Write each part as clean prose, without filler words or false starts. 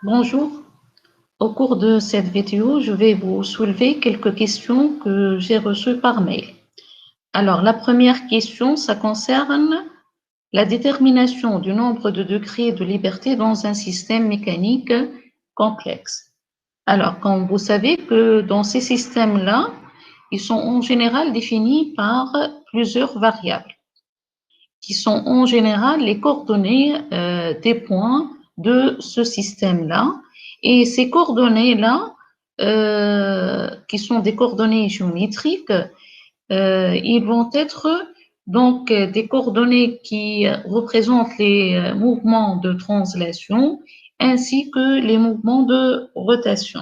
Bonjour. Au cours de cette vidéo, je vais vous soulever quelques questions que j'ai reçues par mail. Alors, la première question, ça concerne la détermination du nombre de degrés de liberté dans un système mécanique complexe. Alors, comme vous savez que dans ces systèmes-là, ils sont en général définis par plusieurs variables, qui sont en général les coordonnées des points de ce système-là. Et ces coordonnées-là, qui sont des coordonnées géométriques, ils vont être donc des coordonnées qui représentent les mouvements de translation ainsi que les mouvements de rotation.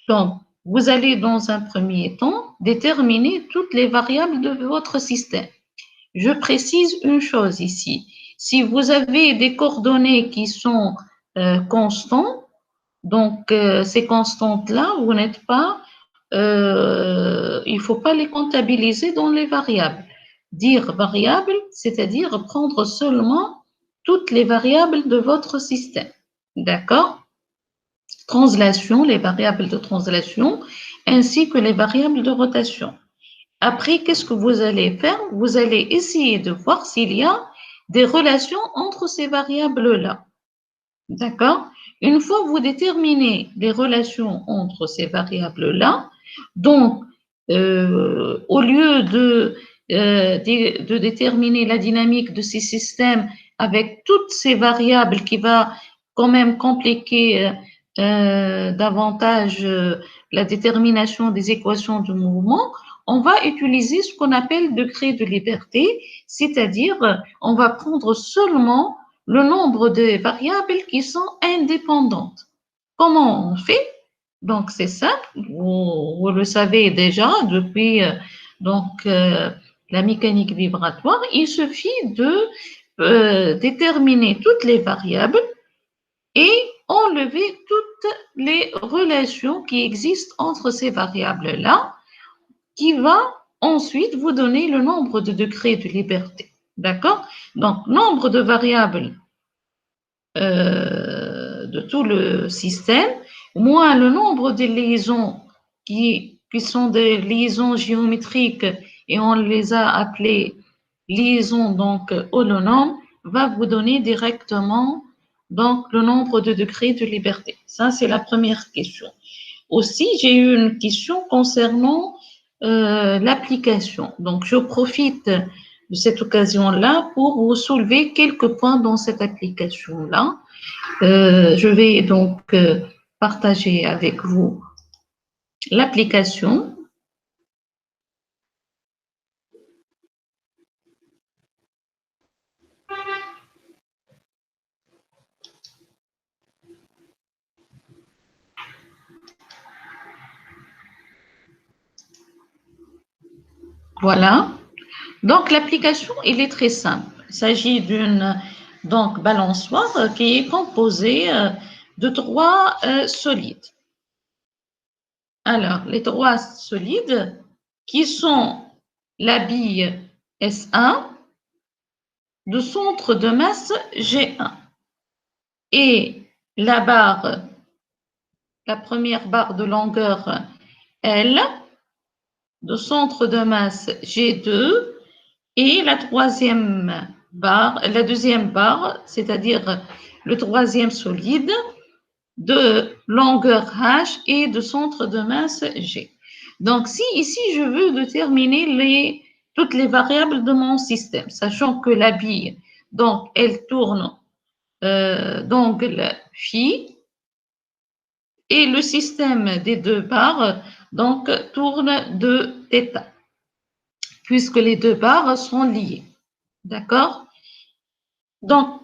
Donc, vous allez dans un premier temps déterminer toutes les variables de votre système. Je précise une chose ici. Si vous avez des coordonnées qui sont constantes, donc ces constantes-là, vous n'êtes pas, il ne faut pas les comptabiliser dans les variables. Dire variable, c'est-à-dire prendre seulement toutes les variables de votre système. D'accord? Translation, les variables de translation, ainsi que les variables de rotation. Après, qu'est-ce que vous allez faire? Vous allez essayer de voir s'il y a des relations entre ces variables-là. D'accord? Une fois que vous déterminez les relations entre ces variables-là, donc, au lieu de déterminer la dynamique de ces systèmes avec toutes ces variables qui va quand même compliquer davantage la détermination des équations de mouvement, on va utiliser ce qu'on appelle degré de liberté, c'est-à-dire on va prendre seulement le nombre de variables qui sont indépendantes. Comment on fait? Donc, c'est simple, vous le savez déjà depuis la mécanique vibratoire, il suffit de déterminer toutes les variables et enlever toutes les relations qui existent entre ces variables-là, qui va ensuite vous donner le nombre de degrés de liberté. D'accord? Donc, nombre de variables de tout le système, moins le nombre de liaisons qui sont des liaisons géométriques et on les a appelées liaisons donc holonomes, va vous donner directement donc le nombre de degrés de liberté. Ça, c'est la première question. Aussi, j'ai eu une question concernant l'application. Donc, je profite de cette occasion-là pour vous soulever quelques points dans cette application-là. Je vais donc partager avec vous l'application. Voilà. Donc, l'application, il est très simple. Il s'agit d'une donc balançoire qui est composée de trois solides. Alors, les trois solides qui sont la bille S1 de centre de masse G1 et la barre, la première barre de longueur L de centre de masse G2 et la deuxième barre, c'est-à-dire le troisième solide de longueur H et de centre de masse G. Donc, si ici, je veux déterminer toutes les variables de mon système, sachant que la bille, donc, elle tourne d'angle phi et le système des deux barres, donc, tourne de θ, puisque les deux barres sont liées. D'accord? Donc,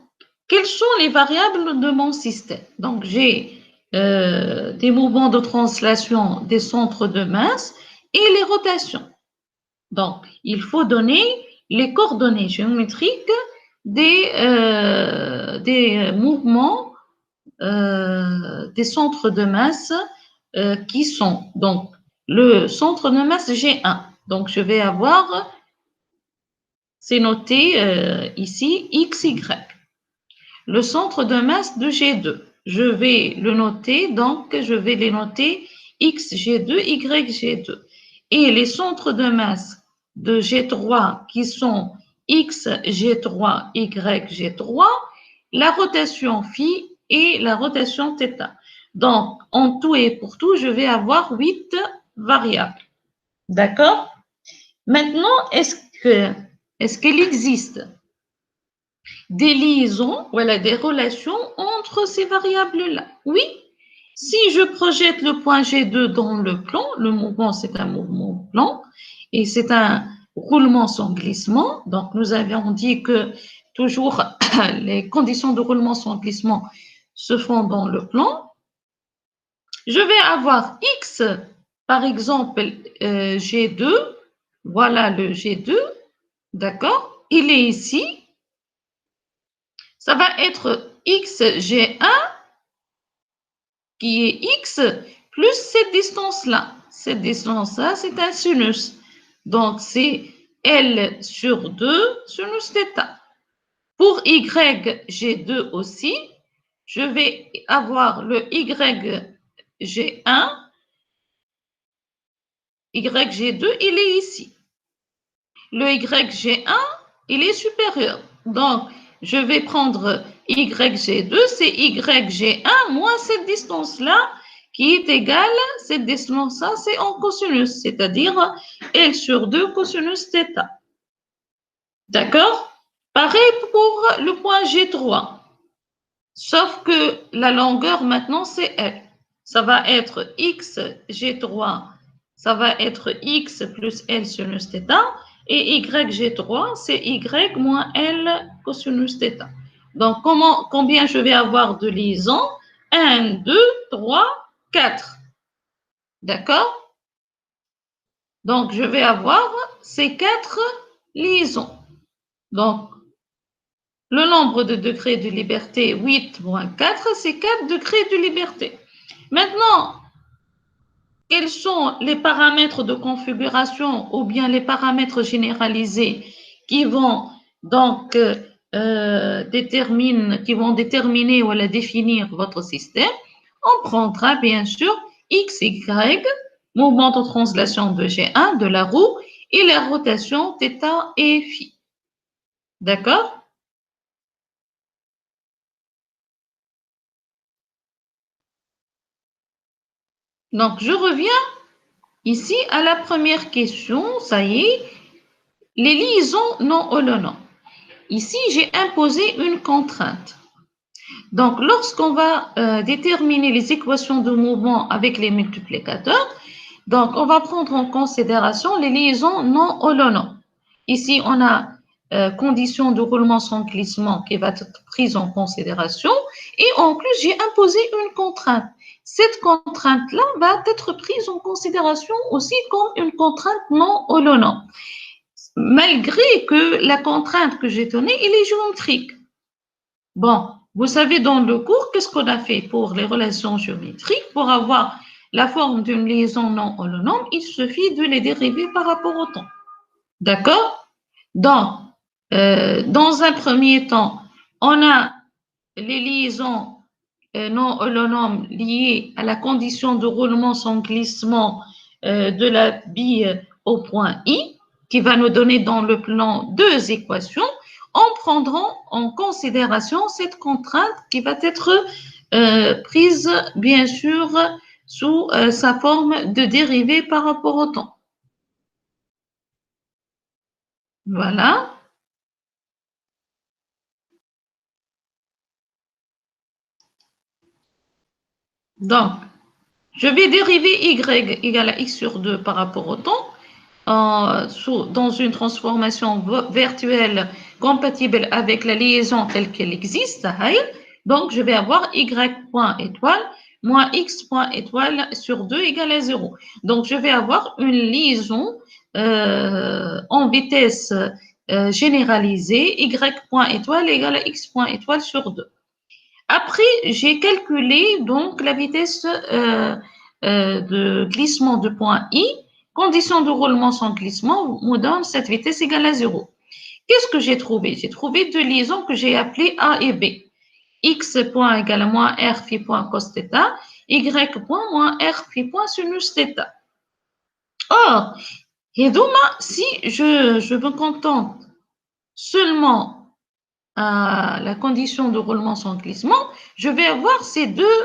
quelles sont les variables de mon système? Donc, j'ai des mouvements de translation des centres de masse et les rotations. Donc, il faut donner les coordonnées géométriques des mouvements des centres de masse qui sont donc le centre de masse G1. Donc, je vais avoir, c'est noté ici, XY. le centre de masse de G2. Je vais le noter, donc je vais les noter XG2, YG2. Et les centres de masse de G3 qui sont XG3, YG3, la rotation phi et la rotation θ. Donc, en tout et pour tout, je vais avoir 8 variables. D'accord? Maintenant, est-ce qu'il existe des liaisons, voilà, des relations entre ces variables-là? Oui. Si je projette le point G2 dans le plan, le mouvement, c'est un mouvement plan et c'est un roulement sans glissement. Donc, nous avions dit que toujours les conditions de roulement sans glissement se font dans le plan. Je vais avoir X, par exemple, G2. Voilà le G2, d'accord? Il est ici. Ça va être XG1 qui est X plus cette distance-là. Cette distance-là, c'est un sinus. Donc, c'est L sur 2 sinus θ. Pour YG2 aussi, je vais avoir le YG1. YG2, il est ici. Le YG1, il est supérieur. Donc, je vais prendre YG2, c'est YG1 moins cette distance-là qui est égale, cette distance-là, c'est en cosinus, c'est-à-dire L sur 2 cosinus θ. D'accord? Pareil pour le point G3. Sauf que la longueur maintenant, c'est L. Ça va être X G3, ça va être X plus L sinus θ. Et YG3, c'est Y moins L cosinus θ. Donc, combien je vais avoir de liaisons? 1, 2, 3, 4. D'accord? Donc, je vais avoir ces 4 liaisons. Donc, le nombre de degrés de liberté, 8 moins 4, c'est 4 degrés de liberté. Maintenant, quels sont les paramètres de configuration ou bien les paramètres généralisés qui vont donc déterminer ou définir votre système? On prendra bien sûr X, Y, mouvement de translation de G1 de la roue et la rotation θ et phi. D'accord? Donc, je reviens ici à la première question. Ça y est, les liaisons non holonomes. Ici, j'ai imposé une contrainte. Donc, lorsqu'on va déterminer les équations de mouvement avec les multiplicateurs, donc on va prendre en considération les liaisons non holonomes. Ici, on a condition de roulement sans glissement qui va être prise en considération et en plus, j'ai imposé une contrainte. Cette contrainte-là va être prise en considération aussi comme une contrainte non holonome, malgré que la contrainte que j'ai donnée, elle est géométrique. Bon, vous savez, dans le cours, qu'est-ce qu'on a fait pour les relations géométriques? Pour avoir la forme d'une liaison non holonome, il suffit de les dériver par rapport au temps. D'accord? Donc, dans un premier temps, on a les liaisons non holonomes liées à la condition de roulement sans glissement de la bille au point I, qui va nous donner dans le plan 2 équations, en prendront en considération cette contrainte qui va être prise, bien sûr, sous sa forme de dérivée par rapport au temps. Voilà. Donc, je vais dériver y égale à x sur 2 par rapport au temps dans une transformation virtuelle compatible avec la liaison telle qu'elle existe. Donc, je vais avoir y point étoile moins x point étoile sur 2 égale à 0. Donc, je vais avoir une liaison en vitesse généralisée, y point étoile égale à x point étoile sur 2. Après, j'ai calculé donc la vitesse de glissement de point I. Condition de roulement sans glissement me donne cette vitesse égale à 0. Qu'est-ce que j'ai trouvé? J'ai trouvé deux liaisons que j'ai appelées A et B. x point égale à moins r phi point cos θ, y point moins r phi point sinus θ. Or, si je me contente seulement à la condition de roulement sans glissement, je vais avoir ces deux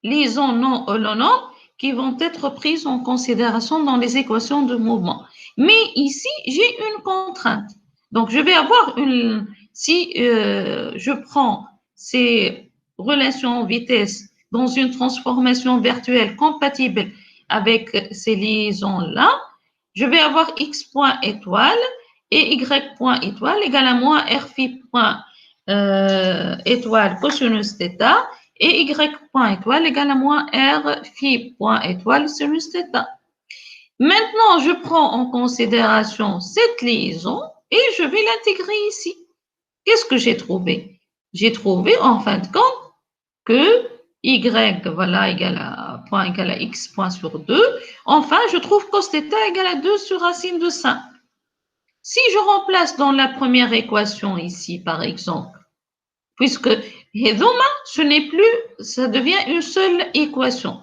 liaisons non holonomes qui vont être prises en considération dans les équations de mouvement. Mais ici, j'ai une contrainte. Donc, je vais avoir si je prends ces relations vitesse dans une transformation virtuelle compatible avec ces liaisons-là, je vais avoir x point étoile et y point étoile égale à moins r phi point étoile cosinus θ et y point étoile égale à moins r phi point étoile sinus θ. Maintenant, je prends en considération cette liaison et je vais l'intégrer ici. Qu'est-ce que j'ai trouvé? J'ai trouvé en fin de compte que y voilà, point égale à x point sur 2. Enfin, je trouve cos θ égale à 2 sur racine de 5. Si je remplace dans la première équation ici, par exemple, puisque ce n'est plus, ça devient une seule équation,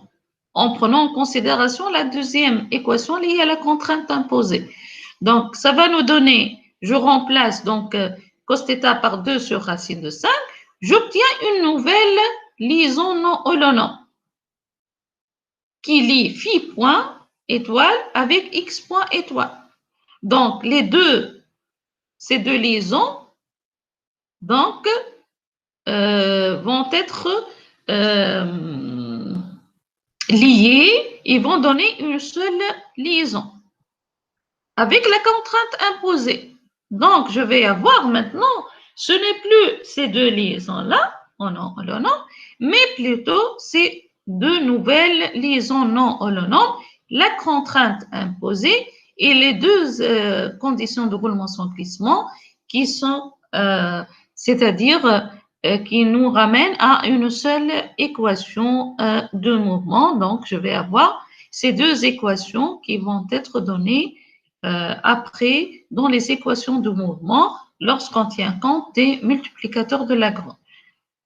en prenant en considération la deuxième équation liée à la contrainte imposée. Donc, ça va nous donner, je remplace donc cos θ par 2 sur racine de 5, j'obtiens une nouvelle liaison non holonome qui lie phi point étoile avec x point étoile. Donc, ces deux liaisons, donc, vont être liées et vont donner une seule liaison avec la contrainte imposée. Donc, je vais avoir maintenant, ce n'est plus ces deux liaisons-là, non holonomes, mais plutôt ces deux nouvelles liaisons non holonomes, la contrainte imposée et les deux conditions de roulement sans glissement qui sont, c'est-à-dire qui nous ramènent à une seule équation de mouvement. Donc, je vais avoir ces deux équations qui vont être données après dans les équations de mouvement lorsqu'on tient compte des multiplicateurs de Lagrange.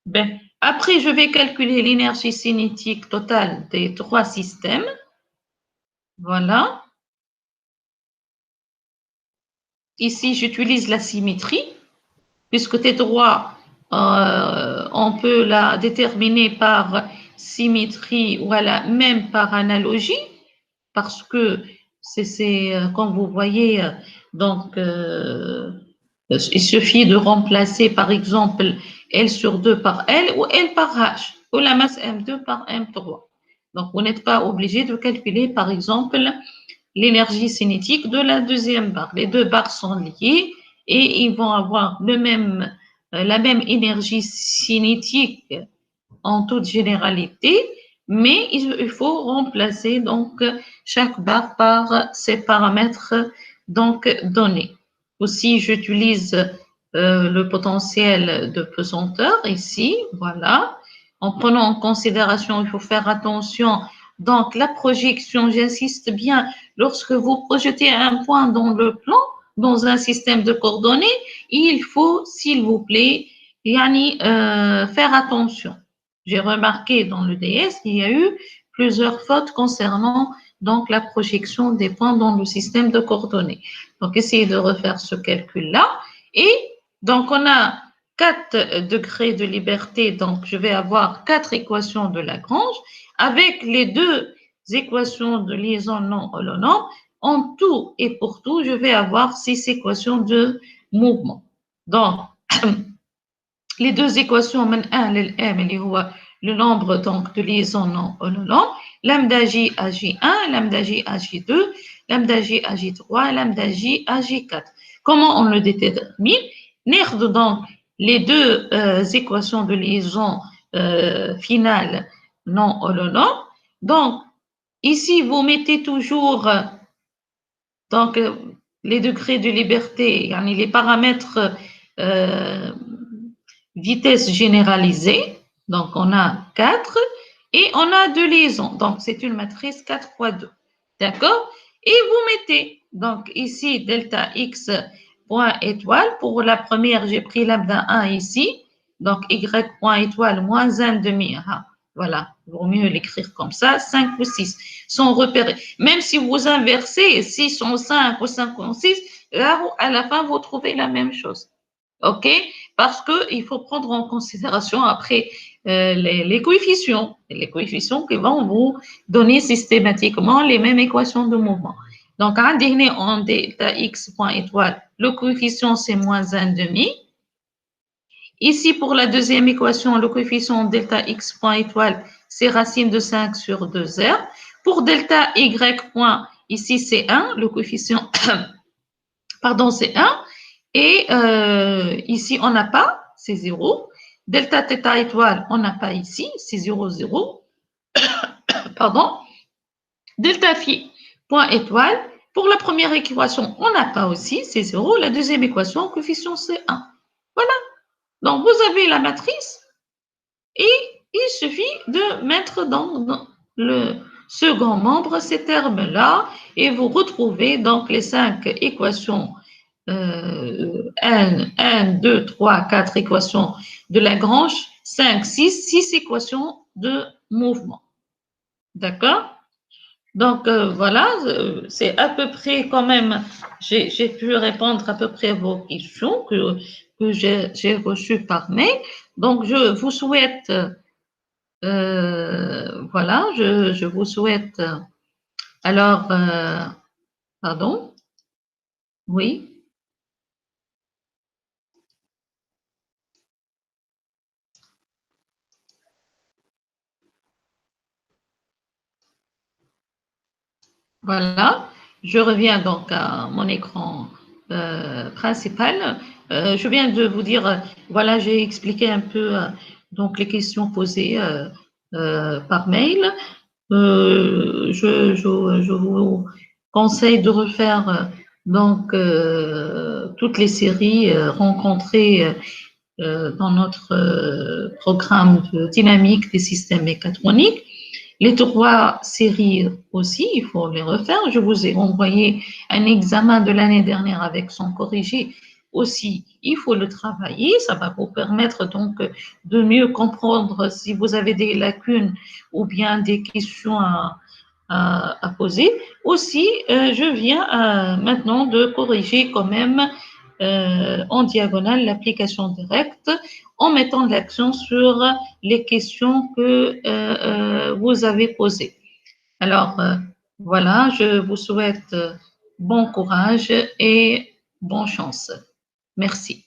Ben, après, je vais calculer l'énergie cinétique totale des trois systèmes. Voilà. Ici, j'utilise la symétrie, puisque tes droits, on peut la déterminer par symétrie, voilà, même par analogie, parce que c'est comme vous voyez, donc, il suffit de remplacer, par exemple, L sur 2 par L ou L par H, ou la masse M2 par M3. Donc, vous n'êtes pas obligé de calculer, par exemple, l'énergie cinétique de la deuxième barre. Les deux barres sont liées et ils vont avoir la même énergie cinétique en toute généralité, mais il faut remplacer donc chaque barre par ses paramètres donc donnés. Aussi, j'utilise le potentiel de pesanteur ici, voilà. En prenant en considération, il faut faire attention, donc la projection, j'insiste bien, lorsque vous projetez un point dans le plan, dans un système de coordonnées, il faut, s'il vous plaît, faire attention. J'ai remarqué dans le DS qu'il y a eu plusieurs fautes concernant donc la projection des points dans le système de coordonnées. Donc, essayez de refaire ce calcul-là. Et donc, on a 4 degrés de liberté. Donc, je vais avoir 4 équations de Lagrange avec les deux équations de liaison non holonome. En tout et pour tout, je vais avoir 6 équations de mouvement. Donc, les deux équations من 1 للm اللي هو le nombre donc de liaisons non holonomes, lambda j à j1, lambda j à j2, lambda j à j3, lambda j à j4. Comment on le détermine? Nerde donc les deux équations de liaison finale non holonome. Donc, ici, vous mettez toujours donc, les degrés de liberté, les paramètres vitesse généralisée. Donc, on a 4 et on a 2 liaisons. Donc, c'est une matrice 4 fois 2. D'accord? Et vous mettez, donc, ici, delta x point étoile. Pour la première, j'ai pris lambda 1 ici. Donc, y point étoile moins 1 demi. Ah, voilà, il vaut mieux l'écrire comme ça, 5 ou 6 sont repérés. Même si vous inversez 6 en 5 ou 5 en 6, là, à la fin, vous trouvez la même chose. OK? Parce qu'il faut prendre en considération après les coefficients qui vont vous donner systématiquement les mêmes équations de mouvement. Donc, en delta x point étoile, le coefficient c'est moins 1 demi. Ici, pour la deuxième équation, le coefficient delta x point étoile, c'est racine de 5 sur 2r. Pour delta y point, ici c'est 1, le coefficient, pardon, c'est 1. Et ici, on n'a pas, c'est 0. Delta θ étoile, on n'a pas ici, c'est 0, 0. Pardon. Delta phi point étoile, pour la première équation, on n'a pas aussi, c'est 0. La deuxième équation, coefficient, c'est 1. Voilà. Donc, vous avez la matrice et il suffit de mettre dans le second membre ces termes-là et vous retrouvez donc les 5 équations 1, 2, 3, 4 équations de Lagrange, 5, 6 équations de mouvement. D'accord? Donc, voilà, c'est à peu près quand même, j'ai pu répondre à peu près à vos questions que j'ai reçues par mail. Donc, je vous souhaite, voilà, je vous souhaite, alors, pardon, oui. Voilà, je reviens donc à mon écran principal. Je viens de vous dire, voilà, j'ai expliqué un peu donc les questions posées par mail. Je vous conseille de refaire donc toutes les séries rencontrées dans notre programme de dynamique des systèmes mécatroniques. Les 3 séries aussi, il faut les refaire. Je vous ai envoyé un examen de l'année dernière avec son corrigé aussi. Il faut le travailler. Ça va vous permettre donc de mieux comprendre si vous avez des lacunes ou bien des questions à poser. Aussi, je viens maintenant de corriger quand même en diagonale l'application directe en mettant l'accent sur les questions que vous avez posées. Alors, voilà, je vous souhaite bon courage et bonne chance. Merci.